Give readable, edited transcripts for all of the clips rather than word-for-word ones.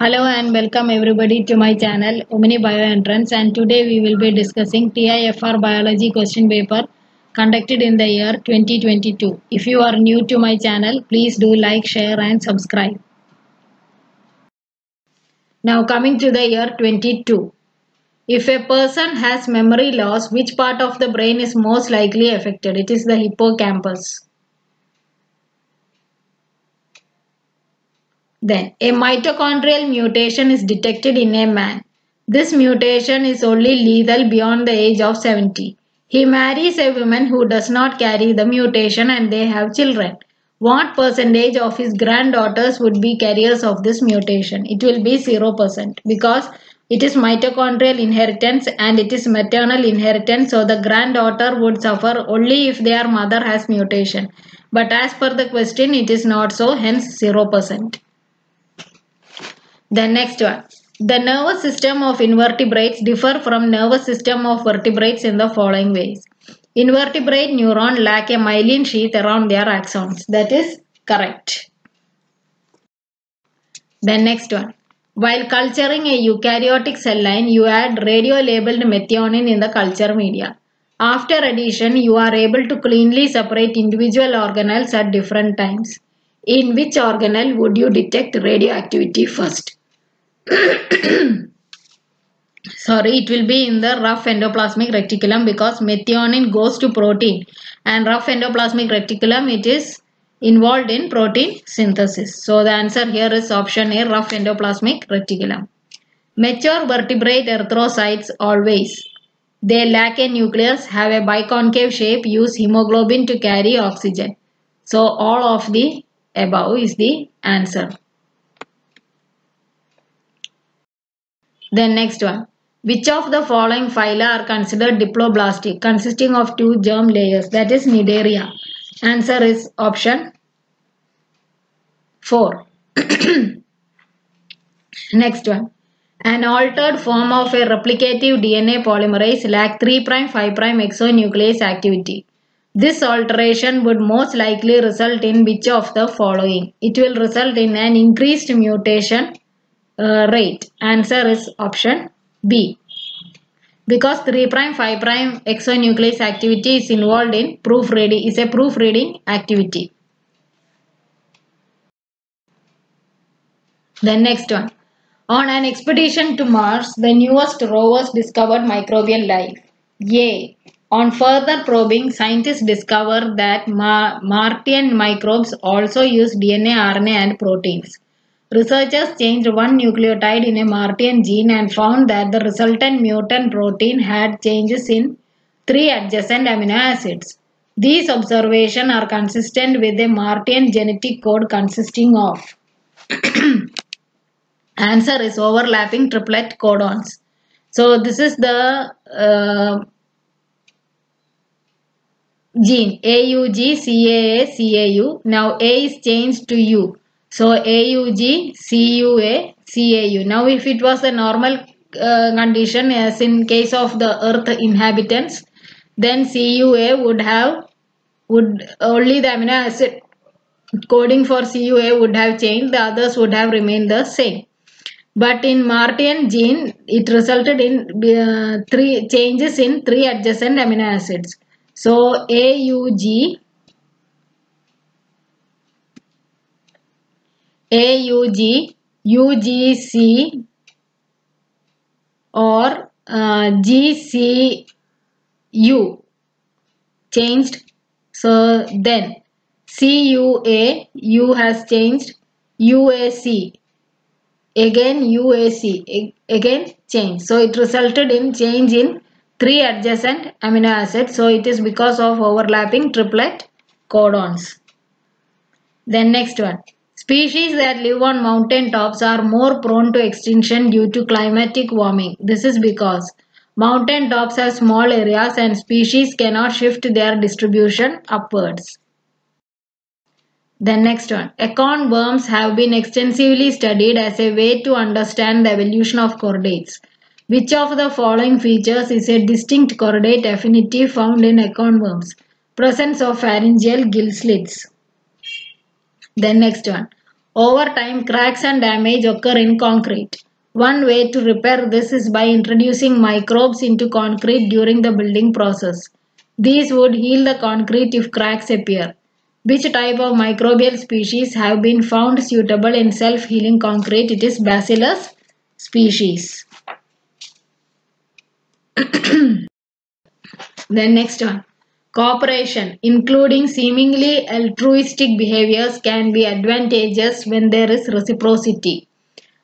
Hello and welcome everybody to my channel Omni Bioentrance, and today we will be discussing TIFR Biology question paper conducted in the year 2022. If you are new to my channel, please do like, share and subscribe. Now coming to the year 22. If a person has memory loss, which part of the brain is most likely affected? It is the hippocampus. Then, a mitochondrial mutation is detected in a man. This mutation is only lethal beyond the age of 70. He marries a woman who does not carry the mutation and they have children. What percentage of his granddaughters would be carriers of this mutation? It will be 0% because it is mitochondrial inheritance and it is maternal inheritance. So the granddaughter would suffer only if their mother has mutation. But as per the question, it is not so, hence 0%. The next one. The nervous system of invertebrates differ from nervous system of vertebrates in the following ways. Invertebrate neuron lack a myelin sheath around their axons. That is correct. The next one. While culturing a eukaryotic cell line, you add radio-labeled methionine in the culture media. After addition, you are able to cleanly separate individual organelles at different times. In which organelle would you detect radioactivity first? Sorry, it will be in the rough endoplasmic reticulum because methionine goes to protein, and rough endoplasmic reticulum, it is involved in protein synthesis. So the answer here is option A, rough endoplasmic reticulum. Mature vertebrate erythrocytes always. They lack a nucleus, have a biconcave shape, use hemoglobin to carry oxygen. So all of the above is the answer. Then next one. Which of the following phyla are considered diploblastic, consisting of two germ layers? That is Cnidaria. Answer is option 4. Next one. An altered form of a replicative DNA polymerase lack 3' 5' exonuclease activity. This alteration would most likely result in which of the following? It will result in an increased mutation rate. Answer is option B. Because 3' 5' exonuclease activity is involved in proofreading, is a proofreading activity. The next one. On an expedition to Mars, the newest rovers discovered microbial life. A. On further probing, scientists discovered that Martian microbes also use DNA, RNA and proteins. Researchers changed one nucleotide in a Martian gene and found that the resultant mutant protein had changes in 3 adjacent amino acids. These observations are consistent with the Martian genetic code consisting of answer is overlapping triplet codons. So this is the gene AUG, CAA, CAU. Now A is changed to U. So AUG, CUA, CAU. Now if it was a normal condition, as in case of the Earth inhabitants, then CUA would only the amino acid coding for CUA would have changed, the others would have remained the same. But in Martian gene, it resulted in 3 changes in 3 adjacent amino acids. So AUG, UGC or GCU changed. So then CUA, U has changed, UAC, again UAC, again change. So it resulted in change in 3 adjacent amino acids. So it is because of overlapping triplet codons. Then next one. Species that live on mountain tops are more prone to extinction due to climatic warming. This is because mountain tops have small areas and species cannot shift their distribution upwards. The next one. Acorn worms have been extensively studied as a way to understand the evolution of chordates. Which of the following features is a distinct chordate affinity found in acorn worms? Presence of pharyngeal gill slits. Then next one. Over time, cracks and damage occur in concrete. One way to repair this is by introducing microbes into concrete during the building process. These would heal the concrete if cracks appear. Which type of microbial species have been found suitable in self-healing concrete? It is Bacillus species. Then next one. Cooperation, including seemingly altruistic behaviors, can be advantageous when there is reciprocity.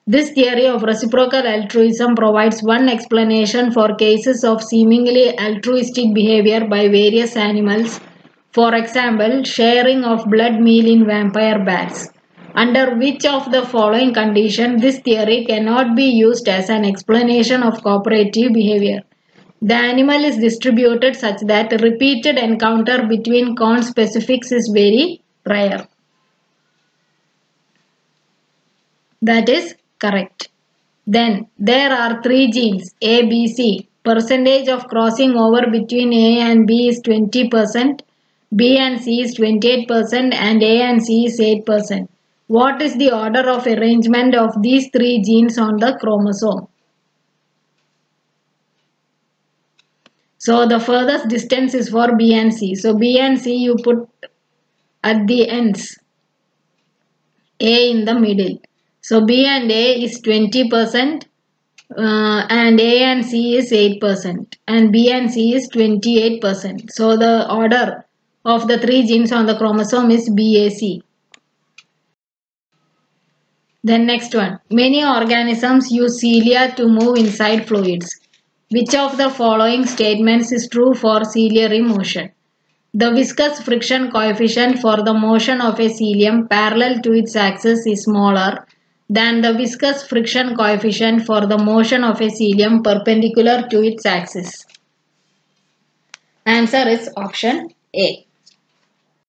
This theory of reciprocal altruism provides one explanation for cases of seemingly altruistic behavior by various animals. For example, sharing of blood meal in vampire bats. Under which of the following condition this theory cannot be used as an explanation of cooperative behavior? The animal is distributed such that repeated encounter between conspecifics is very rare. That is correct. Then there are three genes A, B, C. Percentage of crossing over between A and B is 20%, B and C is 28%, and A and C is 8%. What is the order of arrangement of these three genes on the chromosome? So the furthest distance is for B and C. So B and C you put at the ends, A in the middle. So B and A is 20%, and A and C is 8%, and B and C is 28%. So the order of the three genes on the chromosome is BAC. Then next one. Many organisms use cilia to move inside fluids. Which of the following statements is true for ciliary motion? The viscous friction coefficient for the motion of a cilium parallel to its axis is smaller than the viscous friction coefficient for the motion of a cilium perpendicular to its axis. Answer is option A.